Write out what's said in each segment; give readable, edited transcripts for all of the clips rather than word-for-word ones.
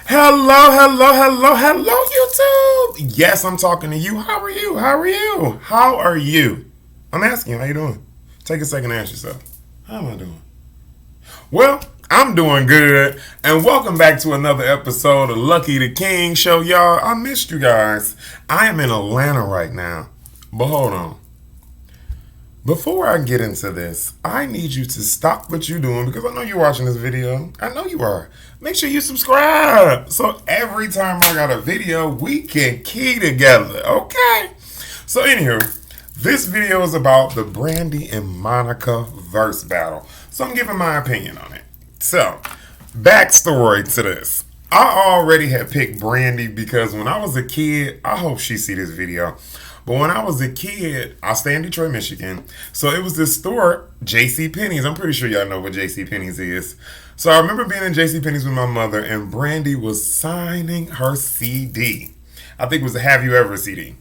Hello, hello, hello, hello, YouTube. Yes, I'm talking to you. How are you? How are you? How are you? I'm asking you, how you doing? Take a second to ask yourself. How am I doing? Well, I'm doing good. And welcome back to another episode of Lucky the King Show, y'all. I missed you guys. I am in Atlanta right now. But hold on. Before I get into this, I need you to stop what you're doing because I know you're watching this video. I know you are. Make sure you subscribe. So every time I got a video, we can key together, okay? So anywho, this video is about the Brandy and Monica verse battle. So I'm giving my opinion on it. So, backstory to this. I already had picked Brandy because when I was a kid, I hope she see this video. But when I was a kid, I stay in Detroit, Michigan. So it was this store, J.C. Penney's. I'm pretty sure y'all know what J.C. Penney's is. So I remember being in J.C. Penney's with my mother, and Brandy was signing her CD. I think it was a Have You Ever CD.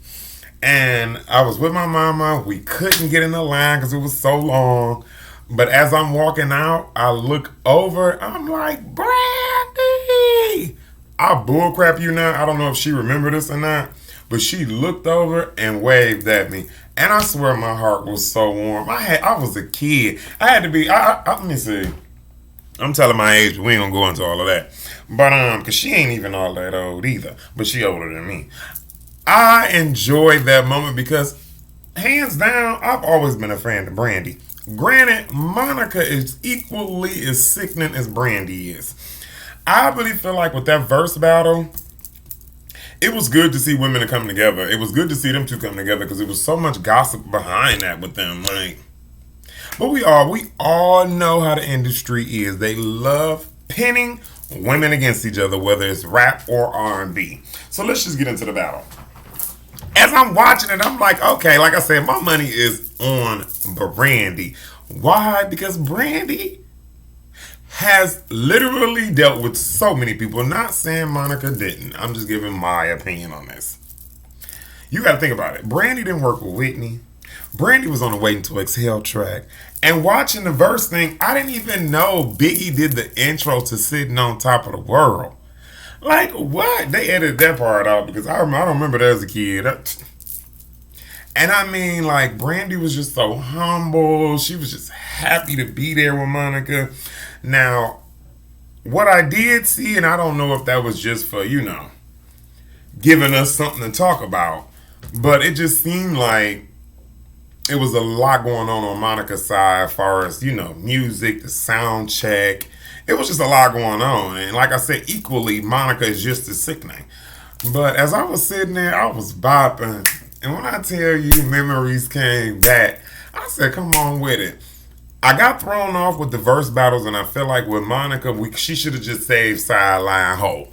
And I was with my mama. We couldn't get in the line because it was so long. But as I'm walking out, I look over. I'm like, Brandy! I bullcrap you now. I don't know if she remembered this or not. But she looked over and waved at me. And I swear my heart was so warm. I was a kid. I had to be, let me see. I'm telling my age, but we ain't gonna go into all of that. But, cause she ain't even all that old either. But she older than me. I enjoyed that moment because, hands down, I've always been a fan of Brandy. Granted, Monica is equally as sickening as Brandy is. I really feel like with that verse battle, it was good to see women come together. It was good to see them two come together because there was so much gossip behind that with them. But we all know how the industry is. They love pinning women against each other, whether it's rap or R&B. So let's just get into the battle. As I'm watching it, I'm like, okay, like I said, my money is on Brandy. Why? Because Brandy has literally dealt with so many people. Not saying Monica didn't. I'm just giving my opinion on this. You got to think about it. Brandy didn't work with Whitney. Brandy was on the Waiting to Exhale track. And watching the verse thing, I didn't even know Biggie did the intro to Sitting on Top of the World. Like, what? They edited that part out because I don't remember that as a kid. And I mean, like, Brandy was just so humble. She was just happy to be there with Monica. Now, what I did see, and I don't know if that was just for, giving us something to talk about, but it just seemed like it was a lot going on Monica's side as far as, music, the sound check. It was just a lot going on. And like I said, equally, Monica is just as sickening. But as I was sitting there, I was bopping. And when I tell you memories came back, I said, come on with it. I got thrown off with the verse battles, and I feel like with Monica, she should have just saved Sideline Ho.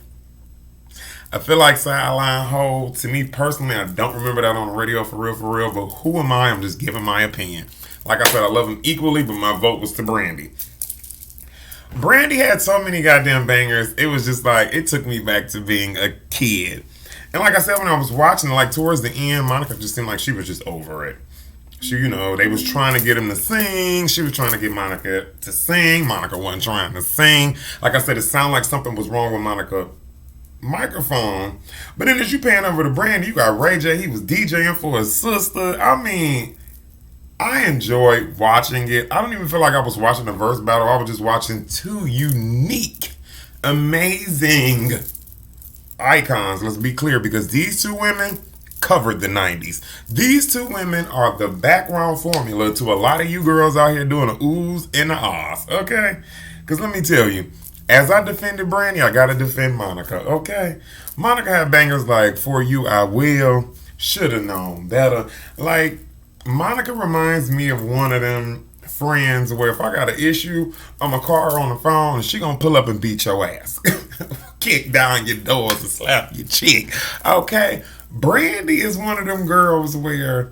I feel like Sideline Ho, to me personally, I don't remember that on the radio for real, but who am I? I'm just giving my opinion. Like I said, I love them equally, but my vote was to Brandy. Brandy had so many goddamn bangers, it was just like, it took me back to being a kid. And like I said, when I was watching, like towards the end, Monica just seemed like she was just over it. She, they was trying to get him to sing. She was trying to get Monica to sing. Monica wasn't trying to sing. Like I said, it sounded like something was wrong with Monica's microphone. But then as you pan over to Brandy, you got Ray J. He was DJing for his sister. I mean, I enjoyed watching it. I don't even feel like I was watching a verse battle. I was just watching two unique, amazing icons. Let's be clear, because these two women covered the 90s. These two women are the background formula to a lot of you girls out here doing the oohs and the ahs, okay? Because let me tell you, as I defended Brandy, I gotta defend Monica, okay? Monica had bangers like For You I Will, Should've Known Better. Like, Monica reminds me of one of them friends where if I got an issue, I'm gonna call her on the phone and she gonna pull up and beat your ass. Kick down your doors and slap your cheek, okay? Brandy is one of them girls where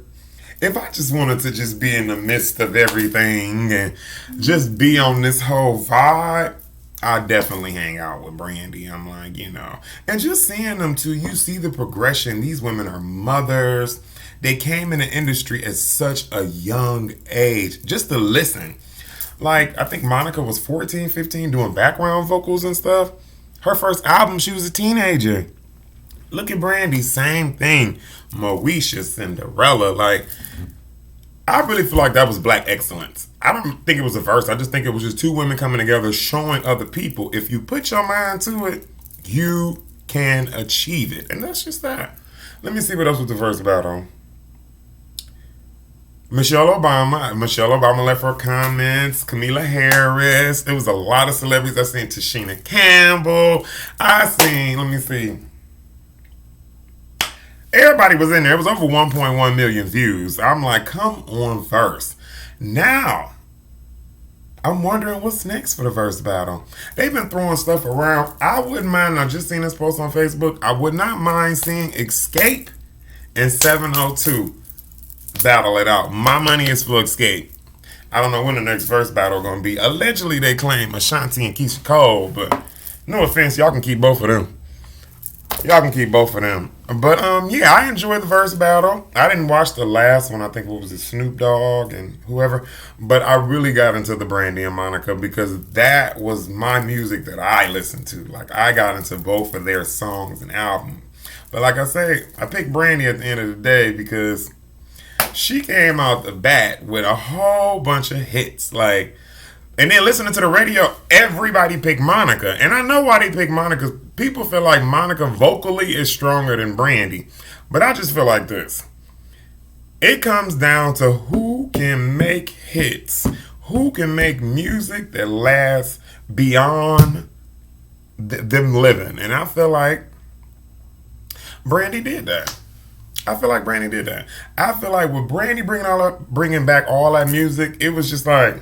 if I just wanted to just be in the midst of everything and just be on this whole vibe, I definitely hang out with Brandy. I'm like, and just seeing them too, you see the progression. These women are mothers. They came in the industry at such a young age. Just to listen. Like, I think Monica was 14, 15 doing background vocals and stuff. Her first album, she was a teenager. Look at Brandy, same thing. Moesha, Cinderella, like I really feel like that was black excellence. I don't think it was a verse. I just think it was just two women coming together, showing other people if you put your mind to it, you can achieve it, and that's just that. Let me see what else was the verse about on. Michelle Obama. Michelle Obama left her comments. Camila Harris. There was a lot of celebrities. I seen Tashina Campbell. I seen, let me see. Everybody was in there. It was over 1.1 million views. I'm like, come on, verse. Now, I'm wondering what's next for the verse battle. They've been throwing stuff around. I wouldn't mind. I just seen this post on Facebook. I would not mind seeing Escape and 702 battle it out. My money is for Escape. I don't know when the next verse battle going to be. Allegedly, they claim Ashanti and Keisha Cole, but no offense, y'all can keep both of them. Y'all can keep both of them. But, yeah, I enjoyed the verse battle. I didn't watch the last one. I think, what was it, Snoop Dogg and whoever. But I really got into the Brandy and Monica because that was my music that I listened to. Like, I got into both of their songs and albums. But like I say, I picked Brandy at the end of the day because she came out the bat with a whole bunch of hits. Like, and then listening to the radio, everybody picked Monica. And I know why they picked Monica. People feel like Monica vocally is stronger than Brandy. But I just feel like this. It comes down to who can make hits. Who can make music that lasts beyond them living. And I feel like Brandy did that. I feel like Brandy did that. I feel like with Brandy bringing back all that music, it was just like,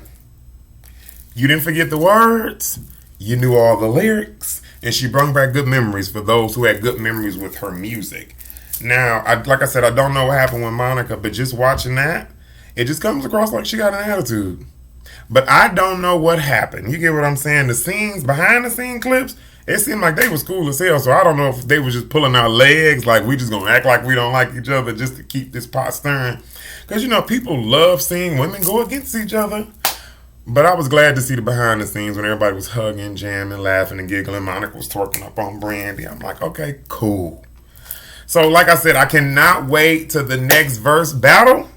you didn't forget the words. You knew all the lyrics. And she brought back good memories for those who had good memories with her music. Now, like I said, I don't know what happened with Monica, but just watching that, it just comes across like she got an attitude. But I don't know what happened. You get what I'm saying? The scenes, behind the scene clips, it seemed like they was cool as hell. So I don't know if they was just pulling our legs, like we just gonna act like we don't like each other just to keep this pot stirring. Because, people love seeing women go against each other. But I was glad to see the behind the scenes when everybody was hugging, jamming, laughing, and giggling. Monica was twerking up on Brandy. I'm like, okay, cool. So like I said, I cannot wait to the next verse battle.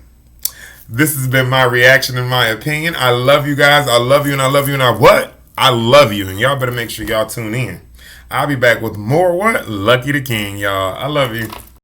This has been my reaction and my opinion. I love you guys. I love you and I love you and I love you. And y'all better make sure y'all tune in. I'll be back with more what? Lucky the King, y'all. I love you.